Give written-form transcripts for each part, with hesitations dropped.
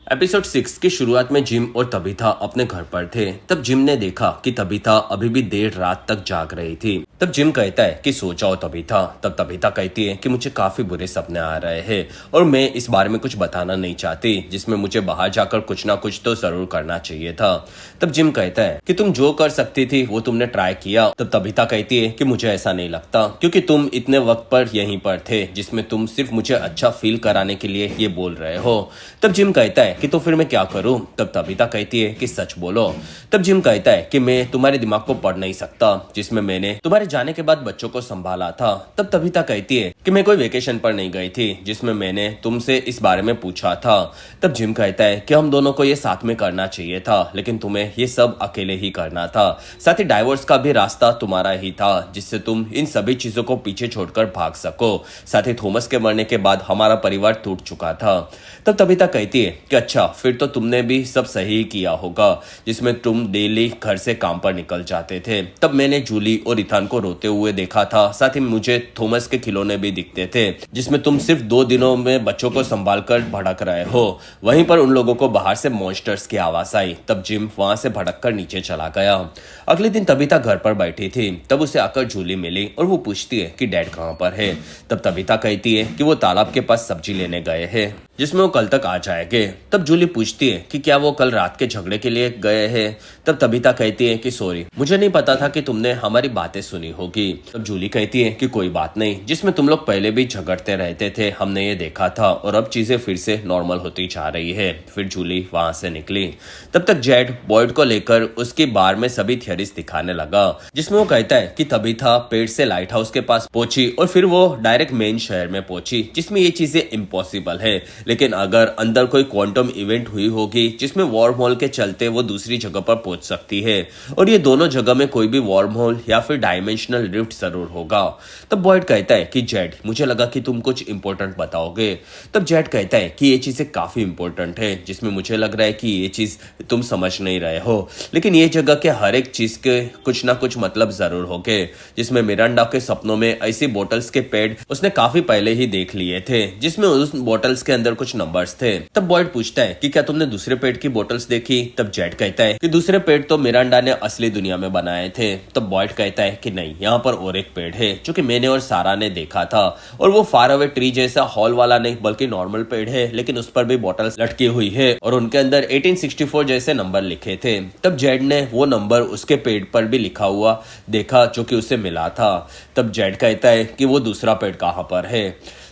Episode 6 की शुरुआत में जिम और तबीता अपने घर पर थे। तब जिम ने देखा कि तबीता अभी भी देर रात तक जाग रही थी। तब जिम कहता है कि सो जाओ तबीता। तब तबीता कहती है कि मुझे काफी बुरे सपने आ रहे हैं और मैं इस बारे में कुछ बताना नहीं चाहती, जिसमें मुझे बाहर जाकर कुछ ना कुछ तो जरूर करना चाहिए था। तब जिम कहता है कि तुम जो कर सकती थी वो तुमने ट्राई किया। तब तबीता कहती है कि मुझे ऐसा नहीं लगता, क्योंकि तुम इतने वक्त पर यहीं पर थे जिसमें तुम सिर्फ मुझे अच्छा फील कराने के लिए ये बोल रहे हो। तब जिम कहता है कि तो फिर मैं क्या करूं। तब तबीता कहती है कि सच बोलो। तब जिम कहता है कि मैं तुम्हारे दिमाग को पढ़ नहीं सकता, जिसमें मैंने तुम्हारे जाने के बाद बच्चों को संभाला था। तब तबीता कहती है कि मैं कोई वेकेशन पर नहीं गई थी जिसमें मैंने तुमसे इस बारे में पूछा था। तब जिम कहता है कि हम दोनों को ये साथ में करना चाहिए था, लेकिन तुम्हें ये सब अकेले ही करना था। साथ ही डाइवोर्स का भी रास्ता तुम्हारा ही था, जिससे तुम इन सभी चीजों को पीछे छोड़कर भाग सको। साथ ही थॉमस के मरने के बाद हमारा परिवार टूट चुका था। तब तबीता कहती है कि अच्छा, फिर तो तुमने भी सब सही किया होगा, जिसमें तुम डेली घर से काम पर निकल जाते थे। तब मैंने जूली और इथान को रोते हुए देखा था। साथ ही मुझे थॉमस के खिलौने भी दिखते थे, जिसमें तुम सिर्फ 2 दिनों में बच्चों को संभाल कर भड़क रहे हो। वहीं पर उन लोगों को बाहर से मॉन्स्टर्स की आवाज आई। तब जिम वहां से भड़क कर नीचे चला गया। अगले दिन तबीता घर पर बैठी थी। तब उसे आकर जूली मिली और वो पूछती है कि डैड कहाँ पर है। तब तबीता कहती है कि वो तालाब के पास सब्जी लेने गए हैं, जिसमें वो कल तक आ जाएंगे। तब जूली पूछती है कि क्या वो कल रात के झगड़े के लिए गए हैं। तब तबीता कहती है कि सॉरी, मुझे नहीं पता था कि तुमने हमारी बातें सुनी होगी। तब जूली कहती है कि कोई बात नहीं, जिसमें तुम लोग पहले भी झगड़ते रहते थे, हमने ये देखा था और अब चीजें फिर से नॉर्मल होती जा रही है। फिर जूली वहां से निकली। तब तक जेड बॉयड को लेकर उसकी बार में सभी थियरीज दिखाने लगा, जिसमें वो कहता है कि तबीता पेड़ से लाइट हाउस के पास पहुंची और फिर वो डायरेक्ट मेन शहर में पहुंची, जिसमें ये चीजें इम्पॉसिबल है। लेकिन अगर अंदर कोई क्वांटम इवेंट हुई होगी जिसमें वॉर्म होल के चलते वो दूसरी जगह पर पहुंच सकती है, और ये दोनों जगह में कोई भी वॉर्म होल या फिर डायमेंशनल रिफ्ट जरूर होगा। तब बॉयड कहता है कि जेड, मुझे लगा कि तुम कुछ इंपॉर्टेंट बताओगे। तब जेड कहता है कि ये चीजें काफी इंपॉर्टेंट है, जिसमें मुझे लग रहा है कि ये चीज तुम समझ नहीं रहे हो, लेकिन ये जगह के हर एक चीज के कुछ ना कुछ मतलब जरूर होंगे। जिसमें मिरांडा के सपनों में ऐसी बोटल्स के पेड़ उसने काफी पहले ही देख लिए थे, जिसमें उस बोटल्स के अंदर कुछ नंबर्स थे। तब बॉयड पूछता है कि क्या तुमने दूसरे पेड़ की बोटल्स देखी। तब जेड कहता है कि दूसरे पेड़ तो मिरांडा ने असली दुनिया में बनाए थे। तब बॉयड कहता है कि नहीं, यहाँ पर और एक पेड़ है जो कि मैंने और सारा ने देखा था, और वो फार अवे ट्री जैसा हॉल वाला नहीं बल्कि नॉर्मल पेड़ है, लेकिन उस पर भी बोटल्स लटकी हुई है और उनके अंदर 1864 जैसे नंबर लिखे थे। तब जेड ने वो नंबर उसके पेड़ पर भी लिखा हुआ देखा जो कि उसे मिला था। तब जेड कहता है कि वो दूसरा पेड़ कहाँ पर है।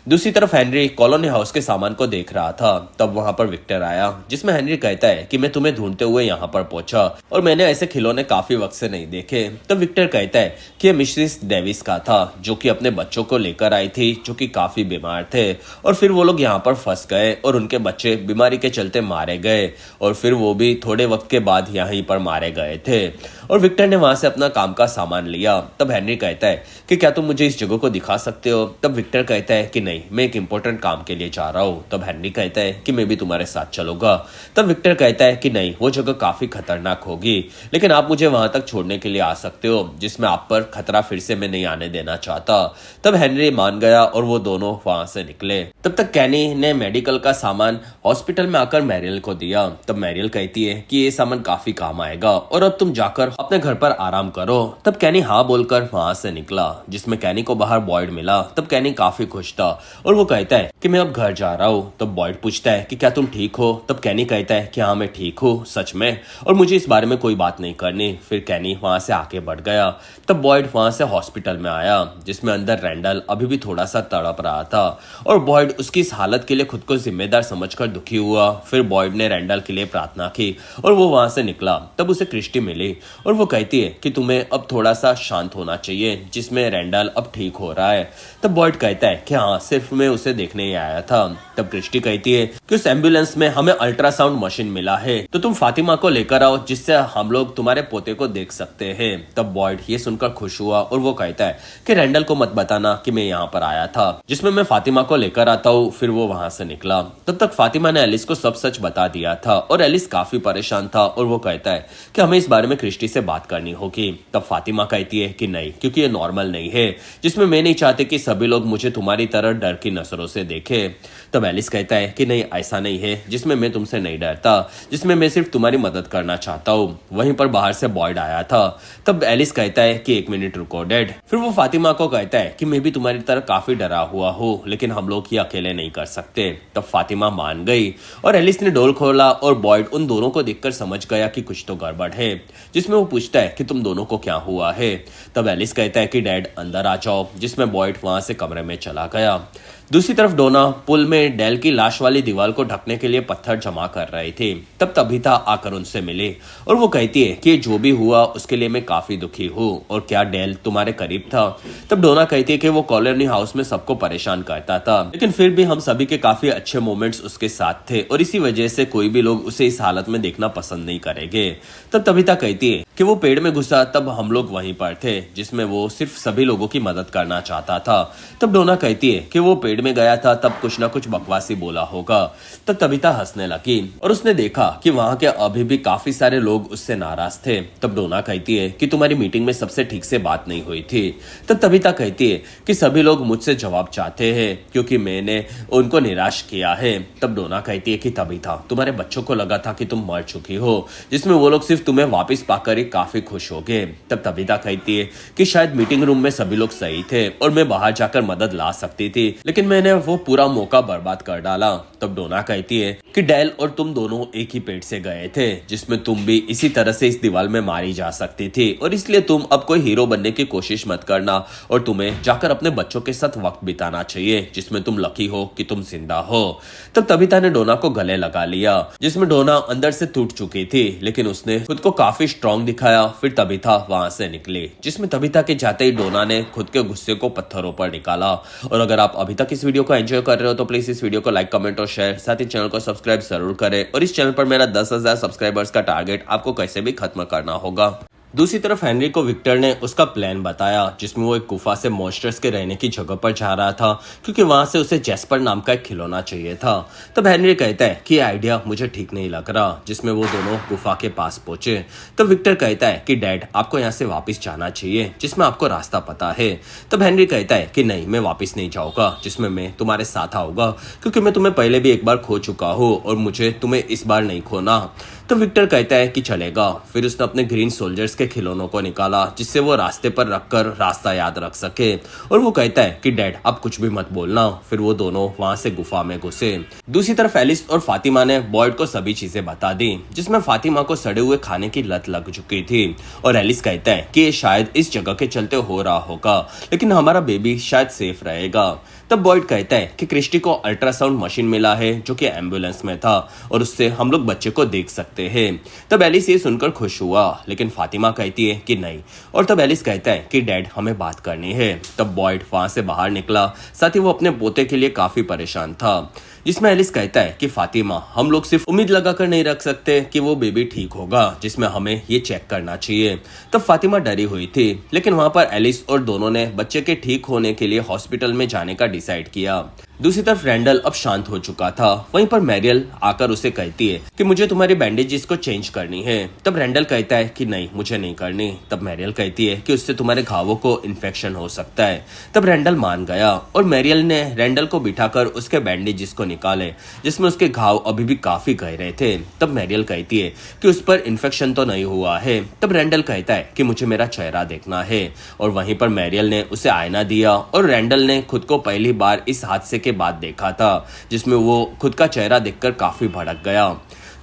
दूसरी तरफ हेनरी कॉलोनी हाउस के सामान को देख रहा था। तब वहां पर विक्टर आया, जिसमें हेनरी कहता है कि मैं तुम्हें ढूंढते हुए यहाँ पर पहुंचा और मैंने ऐसे खिलौने काफी वक्त से नहीं देखे। तब विक्टर कहता है कि मिसेस डेविस का था, जो कि अपने बच्चों को लेकर आई थी, जो कि काफी बीमार थे, और फिर वो लोग यहाँ पर फंस गए और उनके बच्चे बीमारी के चलते मारे गए, और फिर वो भी थोड़े वक्त के बाद यहीं पर मारे गए थे, और विक्टर ने वहां से अपना काम का सामान लिया। तब हेनरी कहता है कि क्या तुम मुझे इस जगह को दिखा सकते हो। तब विक्टर कहता है कि नहीं, मैं एक इंपॉर्टेंट काम के लिए जा रहा हूँ। तब हेनरी कहता है कि मैं भी तुम्हारे साथ चलूंगा। तब विक्टर कहता है कि नहीं, वो जगह काफी खतरनाक होगी, लेकिन आप मुझे वहां तक छोड़ने के लिए आ सकते हो, जिसमें आप पर खतरा फिर से मैं नहीं आने देना चाहता। तब हेनरी मान गया और वो दोनों वहां से निकले। तब तक कैनी ने मेडिकल का सामान हॉस्पिटल में आकर मैरियल को दिया। तब मैरियल कहती है कि ये सामान काफी काम आएगा और अब तुम जाकर अपने घर पर आराम करो। तब कैनी हाँ बोलकर वहां से निकला, जिसमें कैनी को बाहर बॉयड मिला। तब कैनी काफी खुश था और वो कहता है कि मैं अब घर जा रहा हूँ। तब बॉयड पूछता है कि क्या तुम ठीक हो। तब कैनी कहता है कि हाँ, मैं ठीक हूँ सच में, और मुझे इस बारे में कोई बात नहीं करनी। फिर कैनी वहां से आगे बढ़ गया। तब बॉयड वहां से हॉस्पिटल में आया, जिसमें अंदर रैंडल अभी भी थोड़ा सा तड़प रहा था, और बॉयड उसकी इस हालत के लिए खुद को जिम्मेदार समझकर दुखी हुआ। फिर बॉयड ने रैंडल के लिए प्रार्थना की और वो वहां से निकला। तब उसे क्रिस्टी मिली और वो कहती है कि तुम्हें अब थोड़ा सा शांत होना चाहिए, जिसमें रैंडल अब ठीक हो रहा है। तब बॉयड कहता है कि हाँ, सिर्फ मैं उसे देखने ही आया था। तब क्रिस्टी कहती है कि उस एम्बुलेंस में हमें अल्ट्रासाउंड मशीन मिला है, तो तुम फातिमा को लेकर आओ, जिससे हम लोग तुम्हारे पोते को देख सकते हैं। तब बॉयड ये सुनकर खुश हुआ और वो कहता है कि रैंडल को मत बताना कि मैं यहाँ पर आया था, जिसमें मैं फातिमा को लेकर आता हूँ। फिर वो वहां से निकला। तब तक फातिमा ने एलिस को सब सच बता दिया था और एलिस काफी परेशान था, और वो कहता है कि हमें इस बारे में क्रिस्टी से बात करनी होगी। तब फातिमा कहती है कि नहीं, क्योंकि ये नॉर्मल नहीं है, जिसमें मैं नहीं चाहती कि सभी लोग मुझे तुम्हारी तरह डर की नजरों से देखे। तब एलिस कहता है कि नहीं, ऐसा नहीं है, जिसमें मैं तुमसे नहीं डरता, जिसमें मैं सिर्फ तुम्हारी मदद करना चाहता हूँ। वहीं पर बाहर से बॉयड आया था। तब एलिस कहता है कि 1 मिनट रुको डैड। फिर वो फातिमा को कहता है कि मैं भी तुम्हारी तरह काफी डरा हुआ हूँ, लेकिन हम लोग ये अकेले नहीं कर सकते। तब फातिमा मान गई और एलिस ने डोर खोला और बॉयड उन दोनों को देखकर समझ गया कि कुछ तो गड़बड़ है, जिसमें वो पूछता है कि तुम दोनों को क्या हुआ है। तब एलिस कहता है कि डैड अंदर आ जाओ, जिसमें बॉयड वहां से कमरे में चला गया। दूसरी तरफ डोना पुल में डेल की लाश वाली दीवार को ढकने के लिए पत्थर जमा कर रहे थे। तब तबीता आकर उनसे मिली और वो कहती है कि जो भी हुआ उसके लिए मैं काफी दुखी हूँ, और क्या डेल तुम्हारे करीब था। तब डोना कहती है कि वो कॉलोनी हाउस में सबको परेशान करता था, लेकिन फिर भी हम सभी के काफी अच्छे मोमेंट्स उसके साथ थे, और इसी वजह से कोई भी लोग उसे इस हालत में देखना पसंद नहीं करेंगे। तब तबीता कहती है कि वो पेड़ में घुसा तब हम लोग वहीं पर थे, जिसमें वो सिर्फ सभी लोगों की मदद करना चाहता था। तब डोना कहती है कि वो पेड़ में गया था तब कुछ ना कुछ बकवासी बोला होगा। तब तबीता हंसने लगी और उसने देखा कि वहां के अभी भी काफी सारे लोग उससे नाराज थे। तब डोना कहती है कि तुम्हारी मीटिंग में सबसे ठीक से बात नहीं हुई थी। तब तबीता कहती है कि सभी लोग मुझसे जवाब चाहते हैं क्योंकि मैंने उनको निराश किया है। तब डोना कहती है कि तबीता तुम्हारे बच्चों को लगा था कि तुम मर चुकी हो, जिसमें वो लोग सिर्फ तुम्हें वापस पाकर ही काफी खुश हो गए। तब तबीता कहती है कि शायद मीटिंग रूम में सभी लोग सही थे और मैं बाहर जाकर मदद ला सकती थी, लेकिन मैंने वो पूरा मौका बर्बाद कर डाला। तब डोना कहती है कि डेल और तुम दोनों एक ही पेट से गए थे, जिसमें तुम भी इसी तरह से इस दीवार में मारी जा सकती थी, और इसलिए तुम अब कोई हीरो बनने की कोशिश मत करना और तुम्हें जाकर अपने बच्चों के साथ वक्त बिताना चाहिए, जिसमें तुम लकी हो कि तुम जिंदा हो। तब तबीता ने डोना को गले लगा लिया, जिसमें डोना अंदर से टूट चुकी थी, लेकिन उसने खुद को काफी स्ट्रॉन्ग दिखाया। फिर तबीता वहां से निकली, जिसमें तबीता के जाते ही डोना ने खुद के गुस्से को पत्थरों पर निकाला। और अगर आप अभी तक इस वीडियो को एंजॉय कर रहे हो तो प्लीज इस वीडियो को लाइक, कमेंट और शेयर, साथ ही चैनल को सब्सक्राइब जरूर करें। और इस चैनल पर मेरा 10,000 सब्सक्राइबर्स का टारगेट आपको कैसे भी खत्म करना होगा। दूसरी तरफ हेनरी को विक्टर ने उसका प्लान बताया, जिसमें वो एक गुफा से मॉन्स्टर्स के रहने की जगह पर जा रहा था, क्योंकि वहां से उसे जैस्पर नाम का एक खिलौना चाहिए था। तब हेनरी कहता है कि आइडिया मुझे ठीक नहीं लग रहा, जिसमें वो दोनों गुफा के पास पहुंचे। तब विक्टर कहता है कि डैड आपको यहाँ से वापस जाना चाहिए, जिसमें आपको रास्ता पता है। तब हेनरी कहता है कि नहीं, मैं वापस नहीं जाऊंगा, जिसमें मैं तुम्हारे साथ आऊंगा, क्योंकि मैं तुम्हें पहले भी एक बार खो चुका हूँ और मुझे तुम्हें इस बार नहीं खोना। तो विक्टर कहता है कि चलेगा। फिर उसने अपने ग्रीन सोल्जर्स के खिलौनों को निकाला, जिससे वो रास्ते पर रखकर रास्ता याद रख सके, और वो कहता है कि डैड आप कुछ भी मत बोलना। फिर वो दोनों वहां से गुफा में घुसे। दूसरी तरफ एलिस और फातिमा ने बॉयड को सभी चीजें बता दी, जिसमें फातिमा को सड़े हुए खाने की लत लग चुकी थी, और एलिस कहता है कि ये शायद इस जगह के चलते हो रहा होगा, लेकिन हमारा बेबी शायद सेफ रहेगा। तब बॉयड कहता है कि क्रिस्टी को अल्ट्रासाउंड मशीन मिला है जो कि एम्बुलेंस में था, और उससे हम लोग बच्चे को देख सकते हैं। तब एलिस ये सुनकर खुश हुआ, लेकिन फातिमा कहती है कि नहीं, और तब एलिस कहता है कि डैड हमें बात करनी है। तब बॉयड वहां से बाहर निकला, साथ ही वो अपने पोते के लिए काफी परेशान था, जिसमें एलिस कहता है कि फातिमा हम लोग सिर्फ उम्मीद लगाकर नहीं रख सकते कि वो बेबी ठीक होगा, जिसमें हमें ये चेक करना चाहिए। तब फातिमा डरी हुई थी, लेकिन वहां पर एलिस और दोनों ने बच्चे के ठीक होने के लिए हॉस्पिटल में जाने का डिसाइड किया। दूसरी तरफ रैंडल अब शांत हो चुका था। वहीं पर मैरियल आकर उसे कहती है कि मुझे तुम्हारी बैंडेजेस को चेंज करनी है। तब रैंडल कहता है कि नहीं, मुझे नहीं करनी। तब मैरियल कहती है कि उससे तुम्हारे घावों को इन्फेक्शन हो सकता है। तब रैंडल मान गया और मैरियल ने रैंडल को बिठाकर उसके बैंडेजेस को निकाले, जिसमें उसके घाव अभी भी काफी गहरे थे। तब मैरियल कहती है कि उस पर इन्फेक्शन तो नहीं हुआ है। तब रैंडल कहता है कि मुझे मेरा चेहरा देखना है, और वहीं पर मैरियल ने उसे आईना दिया, और रैंडल ने खुद को पहली बार इस हादसे के बाद देखा था, जिसमें वो खुद का चेहरा देखकर काफी भड़क गया।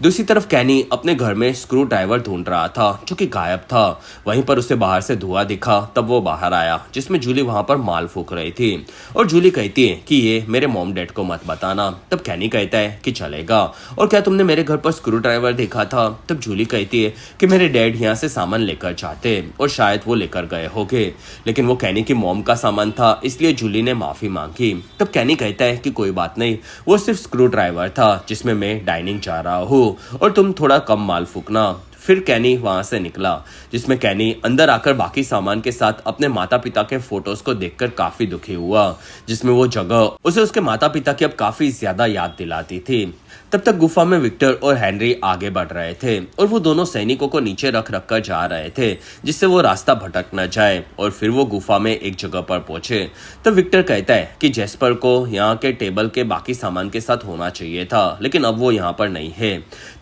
दूसरी तरफ कैनी अपने घर में स्क्रू ड्राइवर ढूंढ रहा था, जो कि गायब था। वहीं पर उसे बाहर से धुआं दिखा। तब वो बाहर आया, जिसमें जूली वहां पर माल फूक रही थी, और जूली कहती है कि ये मेरे मॉम डैड को मत बताना। तब कैनी कहता है कि चलेगा, और क्या तुमने मेरे घर पर स्क्रू ड्राइवर देखा था? तब जूली कहती है कि मेरे डैड यहाँ से सामान लेकर जाते, और शायद वो लेकर गए होंगे, लेकिन वो कैनी की मॉम का सामान था, इसलिए जूली ने माफी मांगी। तब कैनी कहता है कि कोई बात नहीं, वो सिर्फ स्क्रू ड्राइवर था, जिसमें मैं डाइनिंग जा रहा हूँ, और तुम थोड़ा कम माल फूकना। फिर कैनी वहां से निकला, जिसमें कैनी अंदर आकर बाकी सामान के साथ अपने माता पिता के फोटोज को देखकर काफी दुखी हुआ, जिसमें वो जगह उसे उसके माता पिता की अब काफी ज्यादा याद दिलाती थी। तब तक गुफा में विक्टर और हेनरी आगे बढ़ रहे थे और वो दोनों सैनिकों को नीचे रख रख कर जा रहे थे जिससे वो रास्ता भटक न जाए। और फिर वो गुफा में एक जगह पर पहुंचे। तब विक्टर कहता है कि जेस्पर को यहाँ के टेबल के बाकी सामान के साथ होना चाहिए था, लेकिन अब वो यहाँ पर नहीं है।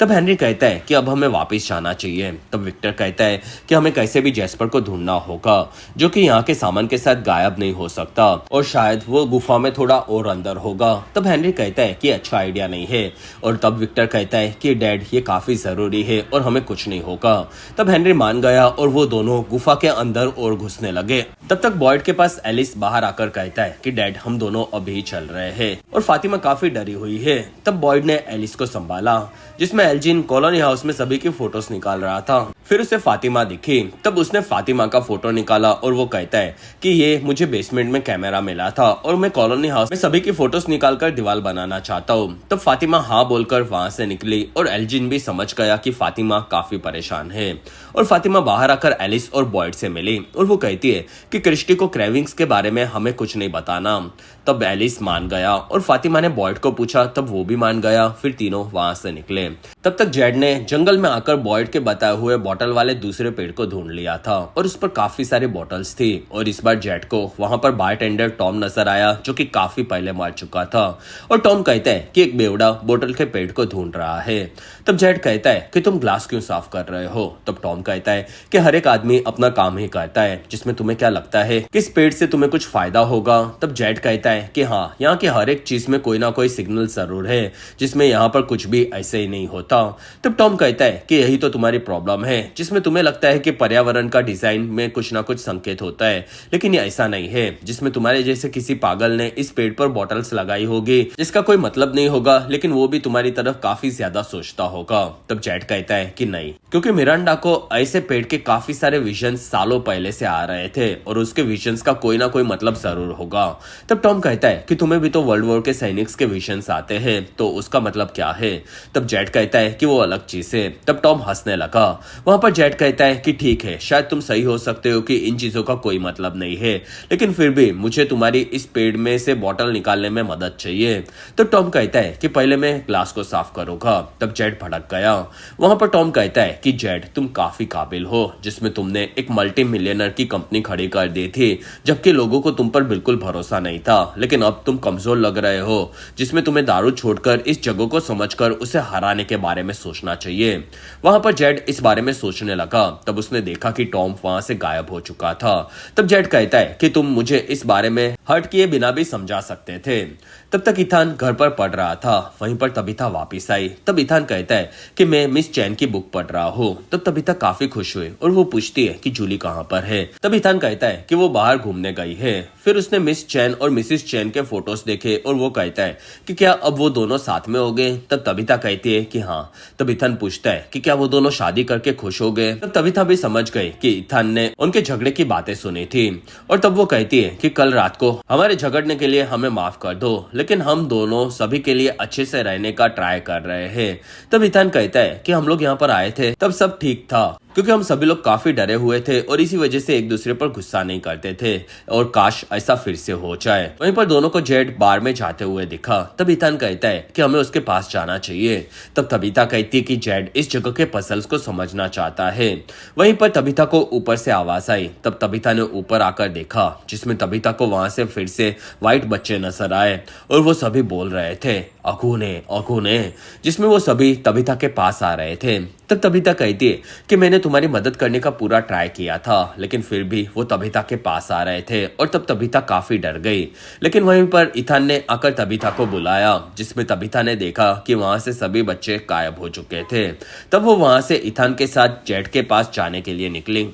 तब हेनरी कहता है कि अब हमें वापस जाना चाहिए। तब विक्टर कहता है कि हमें कैसे भी जेस्पर को ढूंढना होगा, जो कि यहाँ के सामान के साथ गायब नहीं हो सकता और शायद वो गुफा में थोड़ा और अंदर होगा। तब हेनरी कहता है कि अच्छा आइडिया नहीं है। और तब विक्टर कहता है कि डैड ये काफी जरूरी है और हमें कुछ नहीं होगा। तब हेनरी मान गया और वो दोनों गुफा के अंदर और घुसने लगे। तब तक बॉयड के पास एलिस बाहर आकर कहता है कि डैड हम दोनों अभी चल रहे हैं। और फातिमा काफी डरी हुई है। तब बॉयड ने एलिस को संभाला, जिसमें एल्जिन कॉलोनी हाउस में सभी की फोटोज निकाल रहा था। फिर उसे फातिमा दिखी। तब उसने फातिमा का फोटो निकाला और वो कहता है कि ये मुझे बेसमेंट में कैमरा मिला था और मैं कॉलोनी हाउस में सभी की फोटोज निकालकर दीवार बनाना चाहता हूँ। तब फातिमा हाँ बोलकर वहां से निकली और एल्जिन भी समझ गया कि फातिमा काफी परेशान है। और फातिमा बाहर आकर एलिस और बॉयड से मिली और वो कहती है कि क्रिस्टी को क्रेविंग्स के बारे में हमें कुछ नहीं बताना। तब एलिस मान गया और फातिमा ने बॉयड को पूछा, तब वो भी मान गया। फिर तीनों वहां से निकले। तब तक जेड ने जंगल में आकर बॉयड के बताए हुए बॉटल वाले दूसरे पेड़ को ढूंढ लिया था और उस पर काफी सारी बॉटल्स थी। और इस बार जेड को वहां पर बारटेंडर टॉम नजर आया, जो कि काफी पहले मर चुका था। और टॉम कहता है कि एक बेवड़ा बोतल के पेड़ को ढूंढ रहा है। तब जेड कहता है कि तुम ग्लास क्यों साफ कर रहे हो। तब टॉम कहता है कि हर एक आदमी अपना काम ही करता है, जिसमें तुम्हें क्या लगता है कि इस पेड़ से तुम्हें कुछ फायदा होगा। तब जेड कहता है कि हाँ, यहाँ के हर एक चीज में कोई ना कोई सिग्नल जरूर है, जिसमें यहाँ पर कुछ भी ऐसे ही नहीं होता। तब टॉम कहता है कि यही तो तुम्हारी प्रॉब्लम है, जिसमें तुम्हें लगता है कि पर्यावरण का डिजाइन में कुछ ना कुछ संकेत होता है, लेकिन ये ऐसा नहीं है। जिसमें तुम्हारे जैसे किसी पागल ने इस पेड़ पर बॉटल्स लगाई होगी, जिसका कोई मतलब नहीं होगा, लेकिन वो भी तुम्हारी तरफ काफी ज्यादा सोचता होगा। तब जेड कहता है कि नहीं, क्योंकि मिरांडा को ऐसे पेड़ के काफी सारे विजन सालों पहले से आ रहे थे और उसके विजन्स का कोई ना कोई मतलब जरूर होगा। तब टॉम कहता है कि तुम्हें भी तो वर्ल्ड वॉर के सैनिक्स के विजन्स आते हैं, तो उसका मतलब क्या है। तब जेड कहता है कि वो अलग चीज है। तब टॉम हंसने लगा। वहां पर जेड कहता है कि ठीक है, शायद तुम सही हो सकते हो कि इन चीजों का कोई मतलब नहीं है, लेकिन फिर भी मुझे तुम्हारी इस पेड़ में से बॉटल निकालने में मदद चाहिए। तो टॉम कहता है कि पहले मैं ग्लास को साफ करूंगा। तब जेड भड़क गया। वहां पर टॉम कहता है कि जेड तुम काफी काबिल हो, जिसमें तुमने एक मल्टी मिलियनर की कंपनी खड़ी कर दी थी, जबकि लोगों को तुम पर बिल्कुल भरोसा नहीं था। लेकिन अब तुम कमजोर लग रहे हो, जिसमें तुम्हें दारू छोड़कर इस जगह को समझकर उसे हराने के बारे में सोचना चाहिए। वहां पर जेड इस बारे में सोचने लगा। तब उसने देखा कि टॉम वहां से गायब हो चुका था। तब जेड कहता है कि तुम मुझे इस बारे में हर्ट किए बिना भी समझा सकते थे। तब तक इथान घर पर पढ़ रहा था। वहीं पर तबीता वापस आई। तब इथान कहता है कि मैं मिस चैन की बुक पढ़ रहा हूँ। तब तबीता काफी खुश हुई और वो पूछती है कि जूली कहाँ पर है। तब इथान कहता है कि वो बाहर घूमने गई है। फिर उसने मिस चैन और मिसिस चैन के फोटोज देखे और वो कहता है कि क्या अब वो दोनों साथ में हो गए। तब तबीता कहती है कि हाँ। तब इथान पूछता है कि क्या वो दोनों शादी करके खुश हो गए। तब तबीता भी समझ गई कि इथान ने उनके झगड़े की बातें सुनी थी। और तब वो कहती है कि कल रात को हमारे झगड़ने के लिए हमें माफ कर दो, लेकिन हम दोनों सभी के लिए अच्छे से रहने का ट्राई कर रहे हैं। तब इथान कहता है कि हम लोग यहाँ पर आए थे तब सब ठीक था, क्योंकि हम सभी लोग काफी डरे हुए थे और इसी वजह से एक दूसरे पर गुस्सा नहीं करते थे, और काश ऐसा फिर से हो जाए। वहीं पर दोनों को जेड बार में जाते हुए दिखा। तब इथान कहता है कि हमें उसके पास जाना चाहिए। तब तबीता कहती है कि जेड इस जगह के पजल्स को समझना चाहता है। वहीं पर तबीता को ऊपर से आवाज आई। तब तबीता ने ऊपर आकर देखा, जिसमें तबीता को वहां से फिर से व्हाइट बच्चे नजर आए और वो सभी बोल रहे थे अगुने, जिसमें वो सभी तबीता के पास आ रहे थे। तब तबीता कहती है कि मैंने तुम्हारी मदद करने का पूरा ट्राई किया था, लेकिन फिर भी वो तबीता के पास आ रहे थे और तब तबीता काफी डर गई। लेकिन वहीं पर इथान ने आकर तबीता को बुलाया, जिसमें तबीता ने देखा कि वहां से सभी बच्चे गायब हो चुके थे। तब वो वहां से इथान के साथ जेड के पास जाने के लिए निकली।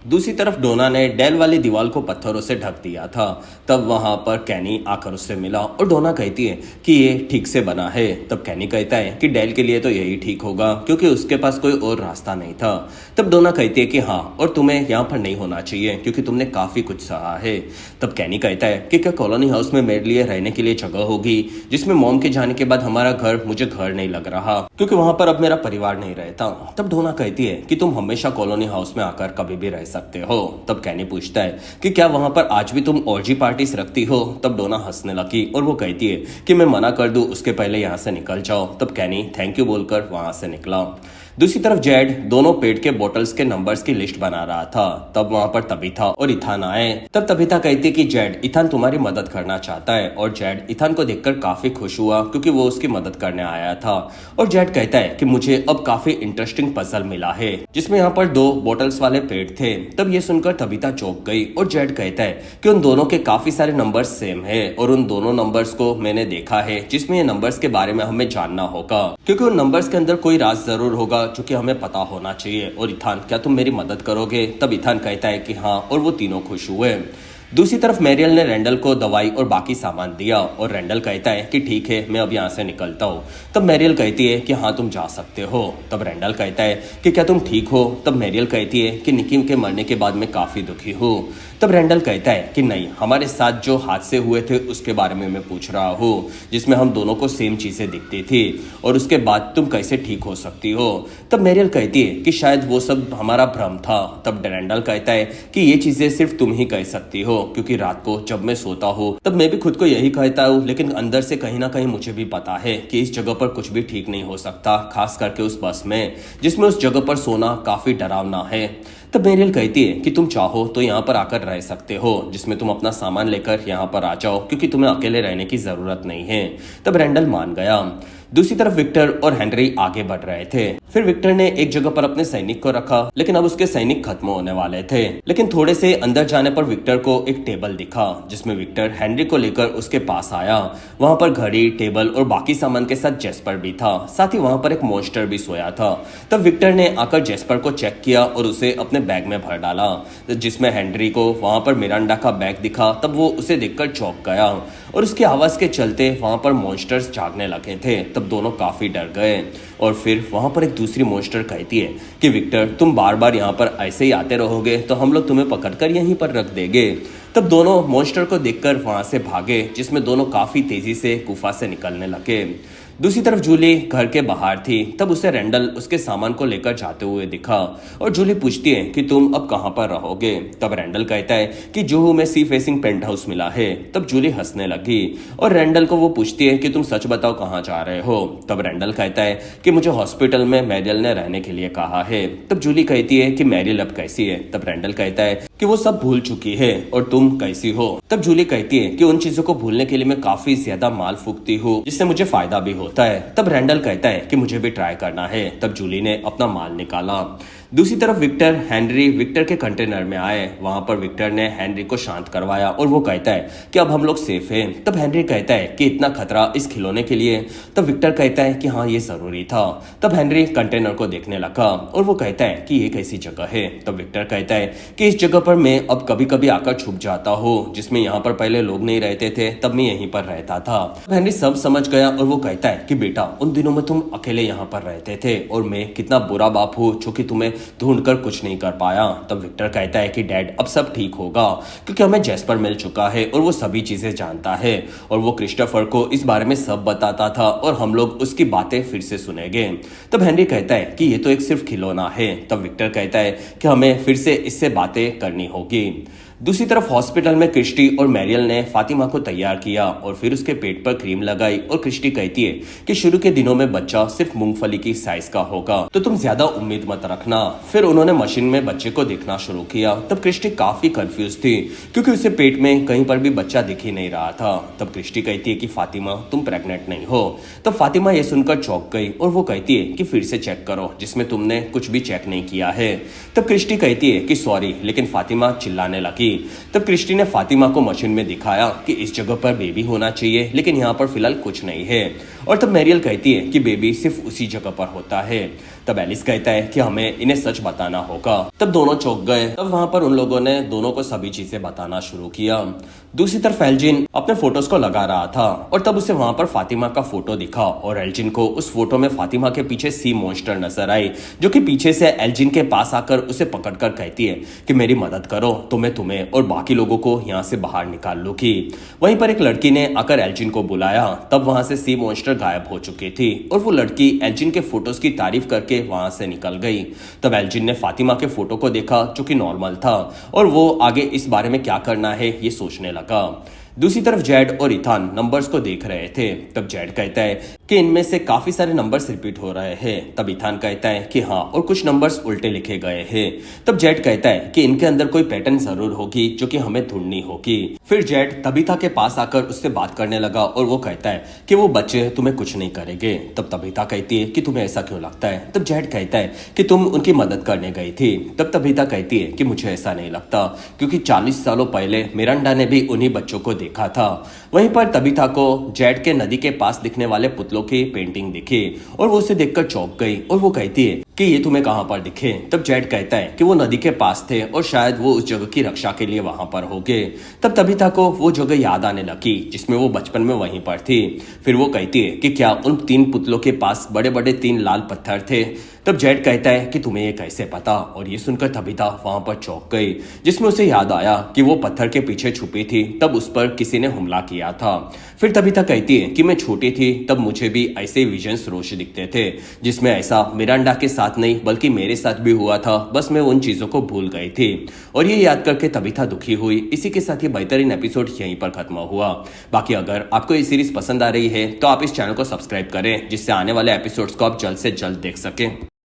दूसरी तरफ डोना ने डेल वाली दीवार को पत्थरों से ढक दिया था। तब वहां पर कैनी आकर उससे मिला और डोना कहती है कि ये ठीक से बना है। तब कैनी कहता है कि डेल के लिए तो यही ठीक होगा, क्योंकि उसके पास कोई और रास्ता नहीं था। तब डोना कहती है कि हाँ, और तुम्हें यहाँ पर नहीं होना चाहिए, क्योंकि तुमने काफी कुछ सहा है। तब कैनी कहता है कि क्या कॉलोनी हाउस में मेरे लिए रहने के लिए जगह होगी, जिसमें मॉम के जाने के बाद हमारा घर मुझे घर नहीं लग रहा, क्योंकि वहां पर अब मेरा परिवार नहीं रहता। तब डोना कहती है कि तुम हमेशा कॉलोनी हाउस में आकर कभी भी रह सकते हो। तब कैनी पूछता है कि क्या वहां पर आज भी तुम ऑर्जी पार्टीज रखती हो। तब डोना हंसने लगी और वो कहती है कि मैं मना कर दूं उसके पहले यहाँ से निकल जाओ। तब कैनी थैंक यू बोलकर वहां से निकला। दूसरी तरफ जेड दोनों पेट के बोतल्स के नंबर्स की लिस्ट बना रहा था। तब वहां पर तबीथा और इथान आए। तब तबीथा कहती कि जेड इथान तुम्हारी मदद करना चाहता है और जेड इथान को देखकर काफी खुश हुआ क्योंकि वो उसकी मदद करने आया था। और जेड कहता है कि मुझे अब काफी इंटरेस्टिंग पजल मिला है जिसमें यहाँ पर 2 बोतल्स वाले पेट थे। तब ये सुनकर तबीथा चौंक गई और जेड कहता है कि उन दोनों के काफी सारे नंबर्स सेम है और उन दोनों नंबर्स को मैंने देखा है जिसमें ये नंबर्स के बारे में हमें जानना होगा क्योंकि उन नंबर्स के अंदर कोई राज जरूर होगा जो कि हमें पता होना चाहिए। और इथान क्या तुम मेरी मदद करोगे। तब इथान कहता है कि हाँ और वो तीनों खुश हुए। दूसरी तरफ मैरियल ने रैंडल को दवाई और बाकी सामान दिया और रैंडल कहता है कि ठीक है मैं अब यहाँ से निकलता हूँ। तब मैरियल कहती है कि हाँ तुम जा सकते हो। तब रैंडल कहता है कि क्या तुम ठीक हो। तब मैरियल कहती है कि निकी के मरने के बाद मैं काफी दुखी हूँ। तब रैंडल कहता है कि नहीं हमारे साथ जो हादसे हुए थे उसके बारे में मैं पूछ रहा हूँ जिसमें हम दोनों को सेम चीजें दिखती थी और उसके बाद तुम कैसे ठीक हो सकती हो। तब मैरियल कहती है कि शायद वो सब हमारा भ्रम था। तब रैंडल कहता है कि ये चीजें सिर्फ तुम ही कह सकती हो क्योंकि रात को जब मैं सोता हूँ तब मैं भी खुद को यही कहता हूँ लेकिन अंदर से कहीं ना कहीं मुझे भी पता है कि इस जगह पर कुछ भी ठीक नहीं हो सकता, खास करके उस बस में जिसमें उस जगह पर सोना काफी डरावना है। तब मैरियल कहती है कि तुम चाहो तो यहाँ पर आकर रह सकते हो जिसमें तुम अपना सामान लेकर यहाँ पर आ जाओ क्योंकि तुम्हें अकेले रहने की जरूरत नहीं है। तब रैंडल मान गया। दूसरी तरफ विक्टर और हेनरी आगे बढ़ रहे थे। फिर विक्टर ने एक जगह पर अपने सैनिक को रखा लेकिन अब उसके सैनिक खत्म होने वाले थे। लेकिन थोड़े से अंदर जाने पर विक्टर को एक टेबल दिखा जिसमें विक्टर हेनरी को लेकर उसके पास आया। वहां पर घड़ी, टेबल और बाकी सामान के साथ जेस्पर भी था। साथ ही वहां पर एक मॉन्स्टर भी सोया था। तब विक्टर ने आकर जेस्पर को चेक किया और उसे अपने बैग में भर डाला जिसमें हेनरी को वहां पर मिरांडा का बैग दिखा। तब वो उसे देखकर चौंक गया और उसकी आवाज के चलते वहां पर मॉन्स्टर्स जागने लगे थे। तब दोनों काफी डर गए और फिर वहां पर एक दूसरी मॉन्स्टर कहती है कि विक्टर तुम बार बार यहाँ पर ऐसे ही आते रहोगे तो हम लोग तुम्हें पकड़कर यहीं पर रख देंगे। तब दोनों मॉन्स्टर को देखकर वहां से भागे जिसमें दोनों काफी तेजी से गुफा से निकलने लगे। दूसरी तरफ जूली घर के बाहर थी। तब उसे रैंडल उसके सामान को लेकर जाते हुए दिखा और जूली पूछती है कि तुम अब कहां पर रहोगे। तब रैंडल कहता है कि जोहू में सी फेसिंग पेंट हाउस मिला है। तब जूली हंसने लगी और रैंडल को वो पूछती है कि तुम सच बताओ कहां जा रहे हो। तब रैंडल कहता है कि मुझे हॉस्पिटल में मैरियल ने रहने के लिए कहा है। तब जूली कहती है कि मैरियल अब कैसी है। तब रैंडल कहता है कि वो सब भूल चुकी है और तुम कैसी हो। तब जूली कहती है कि उन चीजों को भूलने के लिए मैं काफी ज्यादा माल फूकती हूँ जिससे मुझे फायदा भी होता है। तब रैंडल कहता है कि मुझे भी ट्राई करना है। तब जूली ने अपना माल निकाला। दूसरी तरफ विक्टर हेनरी विक्टर के कंटेनर में आए। वहां पर विक्टर ने हेनरी को शांत करवाया और वो कहता है कि अब हम लोग सेफ हैं। तब हेनरी कहता है कि इतना खतरा इस खिलौने के लिए। तब विक्टर कहता है कि हाँ ये जरूरी था। तब हेनरी कंटेनर को देखने लगा और वो कहता है कि ये कैसी जगह है। तब विक्टर कहता है कि इस जगह पर मैं अब कभी कभी आकर छुप जाता हूँ जिसमें यहाँ पर पहले लोग नहीं रहते थे तब मैं यहीं पर रहता था। हेनरी सब समझ गया और वो कहता है कि बेटा उन दिनों में तुम अकेले यहाँ पर रहते थे और मैं कितना बुरा बाप हूँ जो कि तुम्हें ढूंढकर कुछ नहीं कर पाया। तब विक्टर कहता है कि डैड अब सब ठीक होगा क्योंकि हमें जेस्पर मिल चुका है और वो सभी चीजें जानता है और वो क्रिस्टोफर को इस बारे में सब बताता था और हम लोग उसकी बातें फिर से सुनेंगे। तब हेनरी कहता है कि ये तो एक सिर्फ खिलौना है। तब विक्टर कहता है कि हमें फिर से इससे बातें करनी होगी। दूसरी तरफ हॉस्पिटल में क्रिस्टी और मैरियल ने फातिमा को तैयार किया और फिर उसके पेट पर क्रीम लगाई और क्रिस्टी कहती है कि शुरू के दिनों में बच्चा सिर्फ मूंगफली की साइज का होगा तो तुम ज्यादा उम्मीद मत रखना। फिर उन्होंने मशीन में बच्चे को देखना शुरू किया। तब क्रिस्टी काफी कंफ्यूज थी क्योंकि उसे पेट में कहीं पर भी बच्चा दिख ही नहीं रहा था। तब क्रिस्टी कहती है कि फातिमा तुम प्रेग्नेंट नहीं हो। तब फातिमा ये सुनकर चौंक गई और वो कहती है कि फिर से चेक करो जिसमें तुमने कुछ भी चेक नहीं किया है। तब क्रिस्टी कहती है कि सॉरी, लेकिन फातिमा चिल्लाने लगी। तब क्रिस्टी ने फातिमा को मशीन में दिखाया कि इस जगह पर बेबी होना चाहिए लेकिन यहाँ पर फिलहाल कुछ नहीं है। और तब मैरियल कहती है कि बेबी सिर्फ उसी जगह पर होता है। तब एलिस कहता है कि हमें इन्हें सच बताना होगा। तब दोनों चौंक गए। तब वहां पर उन लोगों ने दोनों को सभी चीजें बताना शुरू किया। दूसरी तरफ एल्जिन अपने फोटोज को लगा रहा था और तब उसे वहां पर फातिमा का फोटो दिखा और एल्जिन को उस फोटो में फातिमा के पीछे सी मॉन्स्टर नजर आई जो कि पीछे से एल्जिन के पास आकर उसे पकड़कर कहती है कि मेरी मदद करो तो मैं तुम्हें और बाकी लोगों को यहाँ से बाहर निकाल लूंगी। वहीं पर एक लड़की ने आकर एल्जिन को बुलाया। तब वहां से सी मॉन्स्टर गायब हो चुकी थी और वो लड़की एल्जिन के फोटोज की तारीफ करके के वहां से निकल गई। तब एल्जिन ने फातिमा के फोटो को देखा जो कि नॉर्मल था और वो आगे इस बारे में क्या करना है ये सोचने लगा। दूसरी तरफ जेड और इथान नंबर्स को देख रहे थे। तब जेड कहता है कि इनमें से काफी सारे नंबर्स रिपीट हो रहे हैं। तब इथान कहता है कि हाँ, और कुछ नंबर्स उल्टे लिखे गए हैं। तब जेड कहता है कि इनके अंदर कोई पैटर्न जरूर होगी जो कि हमें ढूंढनी होगी। फिर जेड तबीता के पास आकर उससे बात करने लगा और वो कहता है कि वो बच्चे तुम्हें कुछ नहीं करेंगे। तब तबीता कहती है कि तुम्हें ऐसा क्यों लगता है। तब जेड कहता है कि तुम उनकी मदद करने गई थी। तब तबीता कहती है कि मुझे ऐसा नहीं लगता, क्योंकि 40 सालों पहले मिरांडा ने भी उन्हीं बच्चों को देखा था। वहीं पर तबीता को जेड के नदी के पास दिखने वाले पुतलों की पेंटिंग दिखी और वो उसे देखकर चौंक गई और वो कहती है कि ये तुम्हें कहां पर दिखे। तब जेड कहता है कि वो नदी के पास थे और शायद वो उस जगह की रक्षा के लिए वहां पर होंगे। तब तबीता को वो जगह याद आने लगी जिसमें वो बचपन में वहीं पर थी। फिर वो कहती है कि क्या उन 3 पुतलों के पास बड़े बड़े 3 लाल पत्थर थे। तब जेड कहता है कि तुम्हें ये कैसे पता, और ये सुनकर तबीता वहां पर चौंक गई, जिसमें उसे याद आया कि वो पत्थर के पीछे छुपी थी तब उस पर किसी ने हमला किया था। फिर तबीता कहती है कि मैं छोटी थी तब मुझे भी ऐसे विजन्स रोज दिखते थे, जिसमें ऐसा मिरांडा के साथ नहीं बल्कि मेरे साथ भी हुआ था, बस मैं उन चीजों को भूल गई थी। और ये याद करके तबीता दुखी हुई। इसी के साथ ये बेहतरीन एपिसोड यहीं पर खत्म हुआ। बाकी अगर आपको ये सीरीज पसंद आ रही है तो आप इस चैनल को सब्सक्राइब करें, जिससे आने वाले एपिसोड्स को आप जल्द से जल्द देख सकें।